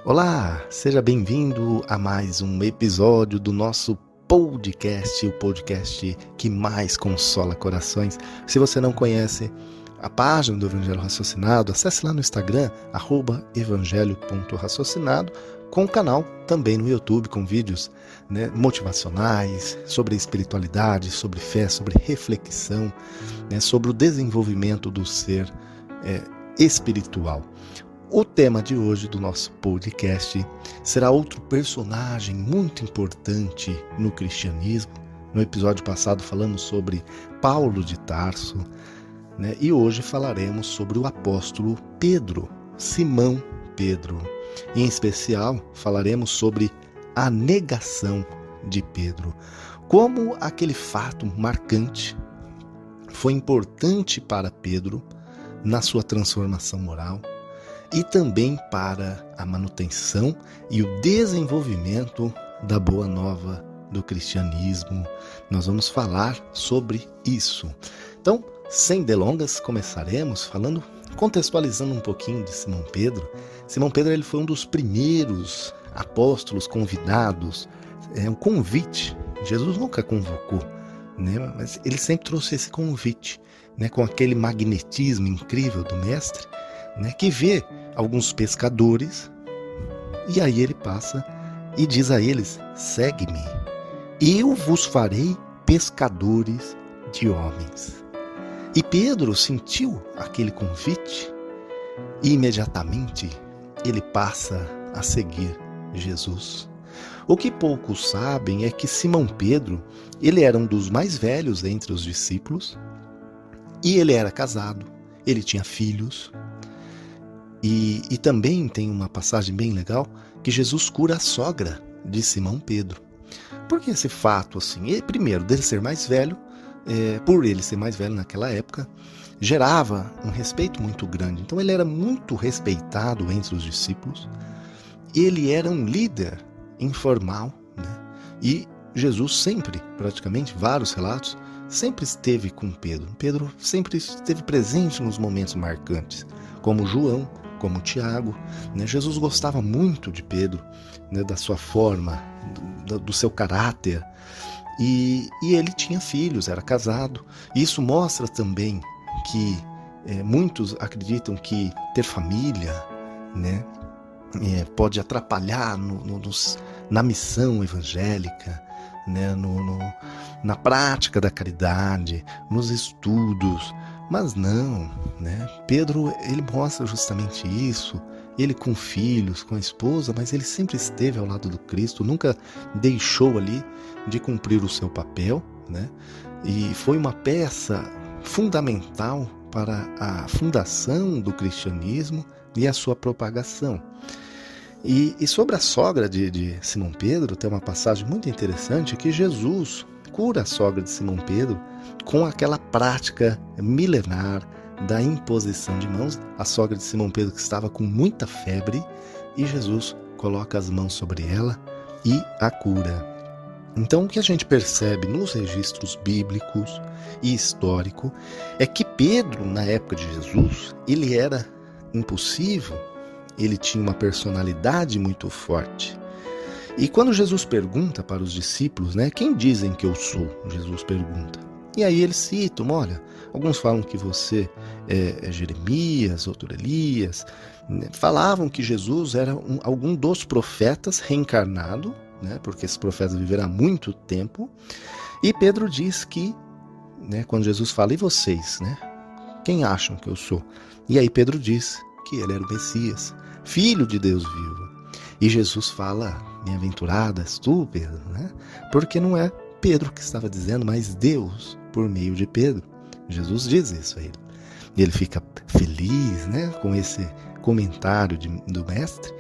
Olá, seja bem-vindo a mais um episódio do nosso podcast, o podcast que mais consola corações. Se você não conhece a página do Evangelho Raciocinado, acesse lá no Instagram, @evangelho.raciocinado, com o canal também no YouTube, com vídeos motivacionais, sobre espiritualidade, sobre fé, sobre reflexão, sobre o desenvolvimento do ser espiritual. O tema de hoje do nosso podcast será outro personagem muito importante no cristianismo. No episódio passado falamos sobre Paulo de Tarso, e hoje falaremos sobre o apóstolo Pedro, Simão Pedro. E, em especial, falaremos sobre a negação de Pedro. Como aquele fato marcante foi importante para Pedro na sua transformação moral e também para a manutenção e o desenvolvimento da boa nova do cristianismo. Nós vamos falar sobre isso. Então, sem delongas, começaremos contextualizando um pouquinho de Simão Pedro. Simão Pedro ele foi um dos primeiros apóstolos convidados. É um convite. Jesus nunca convocou, mas ele sempre trouxe esse convite, com aquele magnetismo incrível do mestre, que vê alguns pescadores e aí ele passa e diz a eles: segue-me, eu vos farei pescadores de homens. E Pedro sentiu aquele convite e imediatamente ele passa a seguir Jesus. O que poucos sabem é que Simão Pedro, ele era um dos mais velhos entre os discípulos e ele era casado, ele tinha filhos. E também tem uma passagem bem legal que Jesus cura a sogra de Simão Pedro. Por que esse fato assim? Primeiro, dele ser mais velho, por ele ser mais velho naquela época, gerava um respeito muito grande. Então ele era muito respeitado entre os discípulos. Ele era um líder informal, E Jesus sempre, praticamente, vários relatos, sempre esteve com Pedro. Pedro sempre esteve presente nos momentos marcantes, como João, como Tiago. Jesus gostava muito de Pedro, da sua forma, do seu caráter. E ele tinha filhos, era casado. Isso mostra também que muitos acreditam que ter família pode atrapalhar na missão evangélica, na prática da caridade, nos estudos. Mas não, Pedro, ele mostra justamente isso. Ele com filhos, com a esposa, mas ele sempre esteve ao lado do Cristo, nunca deixou ali de cumprir o seu papel, E foi uma peça fundamental para a fundação do cristianismo e a sua propagação. E sobre a sogra de Simão Pedro, tem uma passagem muito interessante que Jesus cura a sogra de Simão Pedro com aquela prática milenar da imposição de mãos. A sogra de Simão Pedro que estava com muita febre e Jesus coloca as mãos sobre ela e a cura. Então o que a gente percebe nos registros bíblicos e históricos é que Pedro, na época de Jesus, ele era impulsivo, ele tinha uma personalidade muito forte. E quando Jesus pergunta para os discípulos, quem dizem que eu sou? Jesus pergunta. E aí eles citam, olha, alguns falam que você é Jeremias, outro Elias. Falavam que Jesus era algum dos profetas reencarnado, porque esses profetas viveram há muito tempo. E Pedro diz que, quando Jesus fala, e vocês, quem acham que eu sou? E aí Pedro diz que ele era o Messias, filho de Deus vivo. E Jesus fala: bem-aventurado és tu, Pedro, porque não é Pedro que estava dizendo, mas Deus por meio de Pedro. Jesus diz isso a ele. E ele fica feliz, com esse comentário do mestre.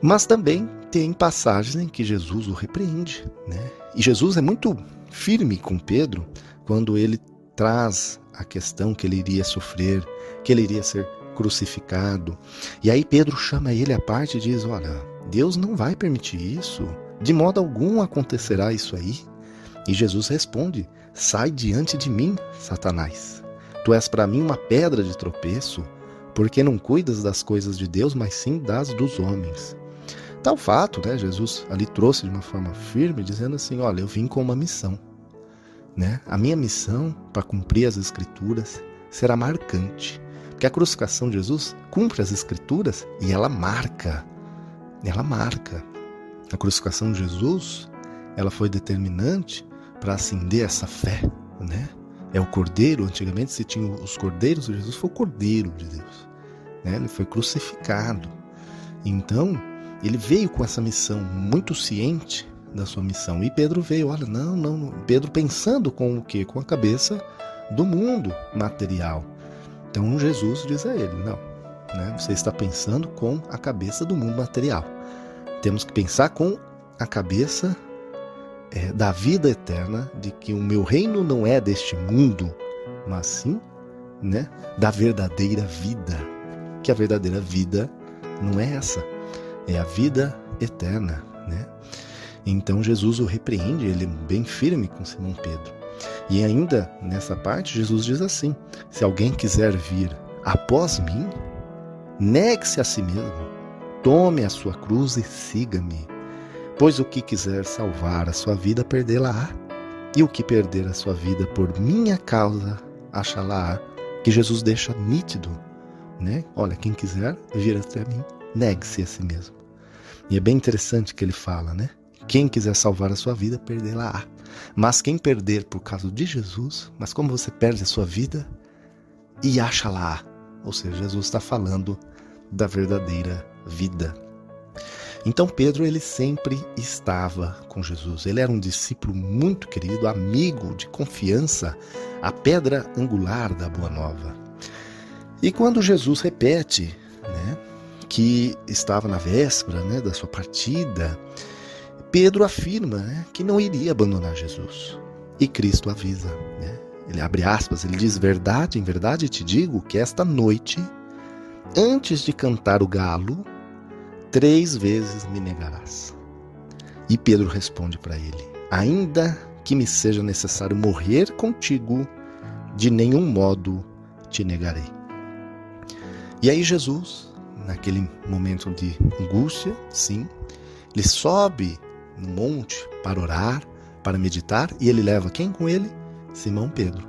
Mas também tem passagens em que Jesus o repreende, E Jesus é muito firme com Pedro quando ele traz a questão que ele iria sofrer, que ele iria ser crucificado. E aí Pedro chama ele à parte e diz: olha, Deus não vai permitir isso, de modo algum acontecerá isso aí. E Jesus responde: sai diante de mim, Satanás. Tu és para mim uma pedra de tropeço, porque não cuidas das coisas de Deus, mas sim das dos homens. Tal fato, né, Jesus ali trouxe de uma forma firme, dizendo assim, olha, eu vim com uma missão, né? A minha missão para cumprir as Escrituras será marcante, porque a crucificação de Jesus cumpre as Escrituras e ela marca. A crucificação de Jesus, ela foi determinante para acender essa fé, né? É o cordeiro, antigamente se tinha os cordeiros, Jesus foi o cordeiro de Deus, né? Ele foi crucificado. Então, ele veio com essa missão, muito ciente da sua missão. E Pedro veio, olha, não. Pedro pensando com o quê? Com a cabeça do mundo material. Então Jesus diz a ele, não, né? Você está pensando com a cabeça do mundo material. Temos que pensar com a cabeça da vida eterna, de que o meu reino não é deste mundo, mas sim, né, da verdadeira vida. Que a verdadeira vida não é essa, é a vida eterna, né? Então Jesus o repreende, ele é bem firme com Simão Pedro. E ainda nessa parte Jesus diz assim, se alguém quiser vir após mim, negue-se a si mesmo, tome a sua cruz e siga-me. Pois o que quiser salvar a sua vida, perdê-la-á. E o que perder a sua vida por minha causa, achá-la-á. Que Jesus deixa nítido, né? Olha, quem quiser vir até mim, negue-se a si mesmo. E é bem interessante que ele fala, né? Quem quiser salvar a sua vida, perdê-la-á. Mas quem perder por causa de Jesus, mas como você perde a sua vida e acha-la-á. Ou seja, Jesus está falando da verdadeira vida. Então Pedro, ele sempre estava com Jesus. Ele era um discípulo muito querido, amigo de confiança, a pedra angular da Boa Nova. E quando Jesus repete, né, que estava na véspera, né, da sua partida, Pedro afirma, né, que não iria abandonar Jesus. E Cristo avisa, né? Ele abre aspas, ele diz, verdade, em verdade te digo que esta noite, antes de cantar o galo, 3 vezes me negarás. E Pedro responde para ele, ainda que me seja necessário morrer contigo, de nenhum modo te negarei. E aí Jesus, naquele momento de angústia, sim, ele sobe no monte para orar, para meditar, e ele leva quem com ele? Simão Pedro,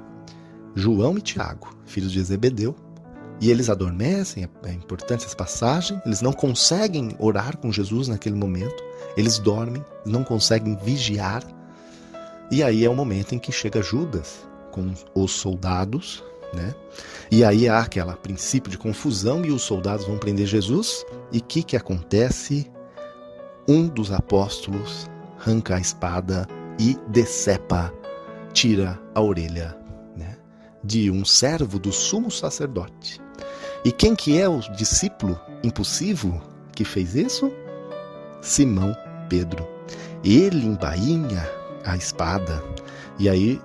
João e Tiago, filhos de Zebedeu, e eles adormecem, é importante essa passagem, eles não conseguem orar com Jesus naquele momento, eles dormem, não conseguem vigiar, e aí é o momento em que chega Judas com os soldados, né? E aí há aquele princípio de confusão e os soldados vão prender Jesus, e o que acontece? Um dos apóstolos arranca a espada e decepa, tira a orelha, né, de um servo do sumo sacerdote. E quem que é o discípulo impossível que fez isso? Simão Pedro. Ele embainha a espada, e aí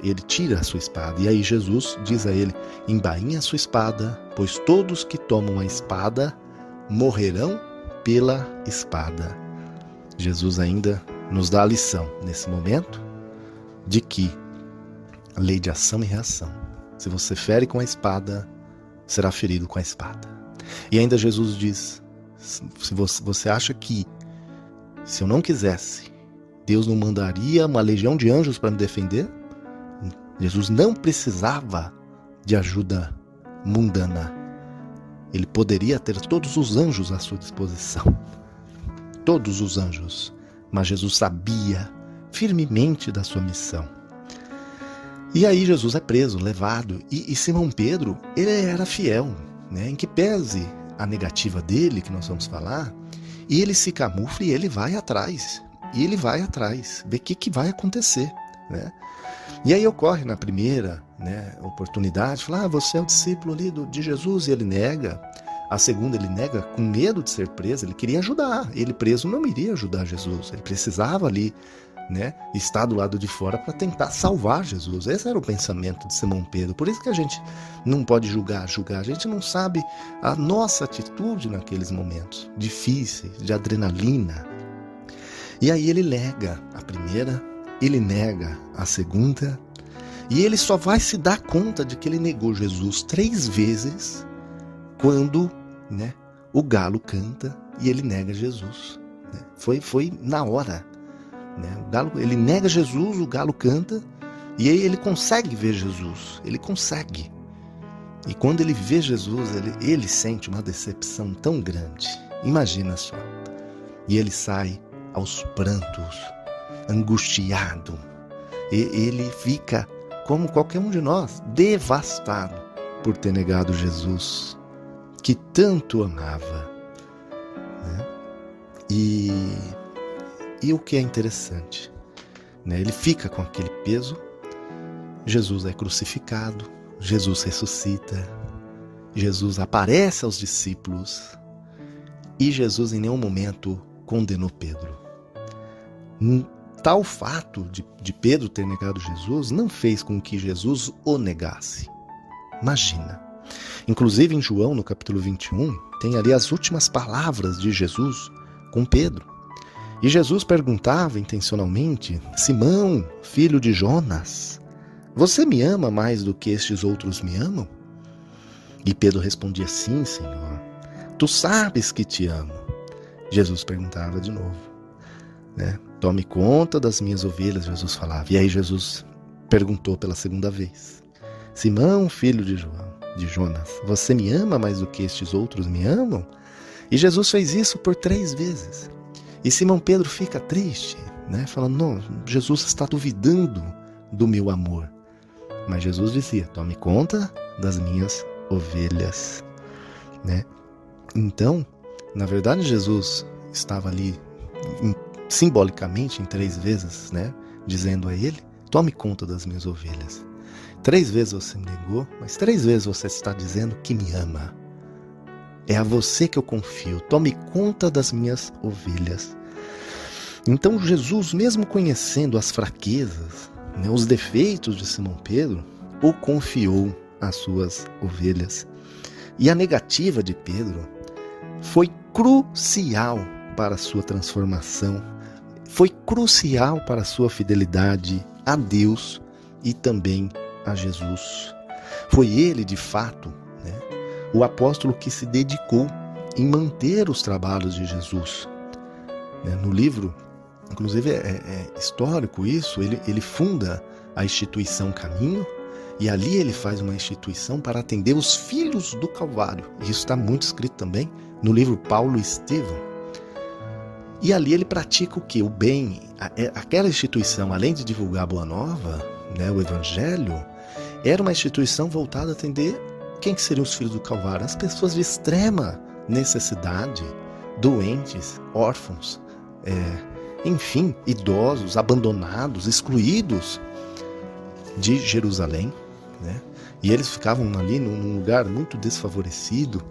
ele tira a sua espada, e aí Jesus diz a ele, embainha a sua espada, pois todos que tomam a espada morrerão pela espada. Jesus ainda nos dá a lição, nesse momento, de que a lei de ação e reação, se você fere com a espada, será ferido com a espada. E ainda Jesus diz, se você acha que, se eu não quisesse, Deus não mandaria uma legião de anjos para me defender? Jesus não precisava de ajuda mundana. Ele poderia ter todos os anjos à sua disposição. Todos os anjos. Mas Jesus sabia firmemente da sua missão. E aí Jesus é preso, levado. E Simão Pedro, ele era fiel, né? Em que pese a negativa dele, que nós vamos falar, e ele se camufla e ele vai atrás. E ele vai atrás, ver o que vai acontecer, né? E aí ocorre na primeira, né, oportunidade, fala, você é o discípulo ali de Jesus, e ele nega. A segunda ele nega com medo de ser preso, ele queria ajudar, ele preso não iria ajudar Jesus, ele precisava ali, né, estar do lado de fora para tentar salvar Jesus. Esse era o pensamento de Simão Pedro. Por isso que a gente não pode julgar, a gente não sabe a nossa atitude naqueles momentos difíceis, de adrenalina. E aí ele nega a primeira, ele nega a segunda, e ele só vai se dar conta de que ele negou Jesus 3 vezes quando, né, o galo canta e ele nega Jesus, né? Foi na hora, né? O galo, ele nega Jesus, o galo canta, e aí ele consegue ver Jesus, ele consegue. E quando ele vê Jesus, ele sente uma decepção tão grande. Imagina só. E ele sai aos prantos, angustiado. E ele fica, como qualquer um de nós, devastado por ter negado Jesus, que tanto amava, né? E o que é interessante, né? Ele fica com aquele peso. Jesus é crucificado, Jesus ressuscita, Jesus aparece aos discípulos e Jesus em nenhum momento condenou Pedro. Tal fato de Pedro ter negado Jesus não fez com que Jesus o negasse. Imagina. Inclusive em João, no capítulo 21, tem ali as últimas palavras de Jesus com Pedro. E Jesus perguntava intencionalmente: Simão, filho de Jonas, você me ama mais do que estes outros me amam? E Pedro respondia: sim, Senhor, tu sabes que te amo. Jesus perguntava de novo, né? Tome conta das minhas ovelhas, Jesus falava. E aí Jesus perguntou pela segunda vez: Simão, filho de Jonas, você me ama mais do que estes outros me amam? E Jesus fez isso por 3 vezes. E Simão Pedro fica triste, né? Falando: não, Jesus está duvidando do meu amor. Mas Jesus dizia: tome conta das minhas ovelhas, né? Então, na verdade, Jesus estava ali simbolicamente em 3 vezes, né? Dizendo a ele: tome conta das minhas ovelhas. 3 vezes você me negou, mas 3 vezes você está dizendo que me ama. É a você que eu confio. Tome conta das minhas ovelhas. Então Jesus, mesmo conhecendo as fraquezas, né, os defeitos de Simão Pedro, o confiou às suas ovelhas. E a negativa de Pedro foi crucial para a sua transformação, foi crucial para a sua fidelidade a Deus e também a Jesus. Foi ele, de fato, né, o apóstolo que se dedicou em manter os trabalhos de Jesus. No livro, inclusive é histórico isso, ele funda a instituição Caminho, e ali ele faz uma instituição para atender os filhos do Calvário. Isso está muito escrito também no livro Paulo e Estevão. E ali ele pratica o quê? O bem. Aquela instituição, além de divulgar a Boa Nova, né, o Evangelho, era uma instituição voltada a atender quem que seriam os filhos do Calvário? As pessoas de extrema necessidade, doentes, órfãos, enfim, idosos, abandonados, excluídos de Jerusalém, né? E eles ficavam ali num lugar muito desfavorecido,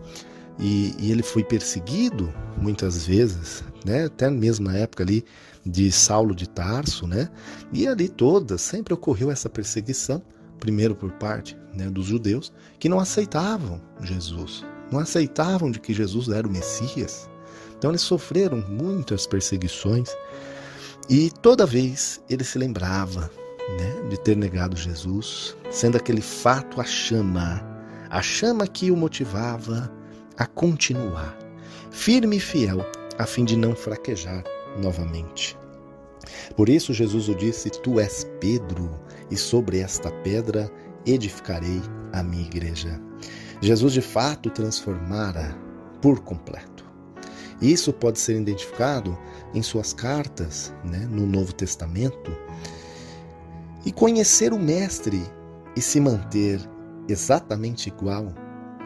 e ele foi perseguido muitas vezes, né? Até mesmo na época ali de Saulo de Tarso, né? E ali sempre ocorreu essa perseguição, primeiro por parte, né, dos judeus, que não aceitavam Jesus, não aceitavam de que Jesus era o Messias. Então eles sofreram muitas perseguições, e toda vez ele se lembrava, né, de ter negado Jesus, sendo aquele fato a chama que o motivava a continuar, firme e fiel, a fim de não fraquejar novamente. Por isso Jesus o disse: tu és Pedro, e sobre esta pedra edificarei a minha igreja. Jesus de fato transformara por completo. Isso pode ser identificado em suas cartas, né, no Novo Testamento. E conhecer o Mestre e se manter exatamente igual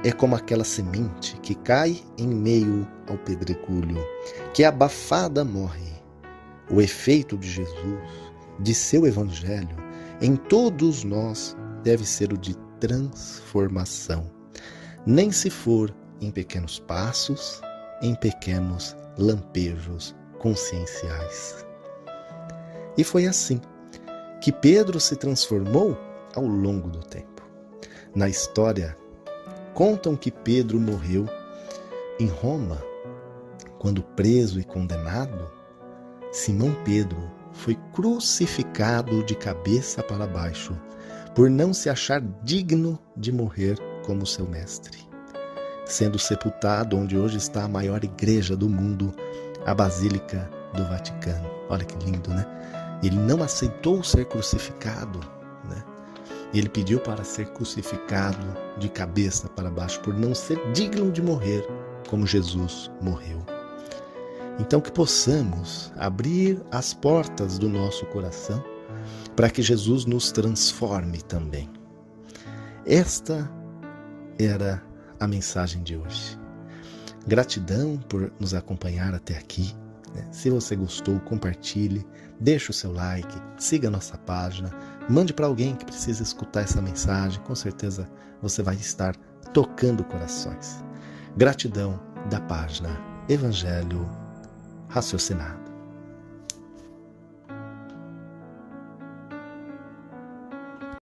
é como aquela semente que cai em meio ao pedregulho, que abafada morre. O efeito de Jesus, de seu Evangelho, em todos nós deve ser o de transformação, nem se for em pequenos passos, em pequenos lampejos conscienciais. E foi assim que Pedro se transformou ao longo do tempo. Na história, contam que Pedro morreu em Roma. Quando preso e condenado, Simão Pedro foi crucificado de cabeça para baixo, por não se achar digno de morrer como seu mestre. Sendo sepultado onde hoje está a maior igreja do mundo, a Basílica do Vaticano. Olha que lindo, né? Ele não aceitou ser crucificado, né? Ele pediu para ser crucificado de cabeça para baixo, por não ser digno de morrer como Jesus morreu. Então que possamos abrir as portas do nosso coração para que Jesus nos transforme também. Esta era a mensagem de hoje. Gratidão por nos acompanhar até aqui. Se você gostou, compartilhe, deixe o seu like, siga a nossa página, mande para alguém que precisa escutar essa mensagem. Com certeza você vai estar tocando corações. Gratidão da página Evangelho Raciocinado.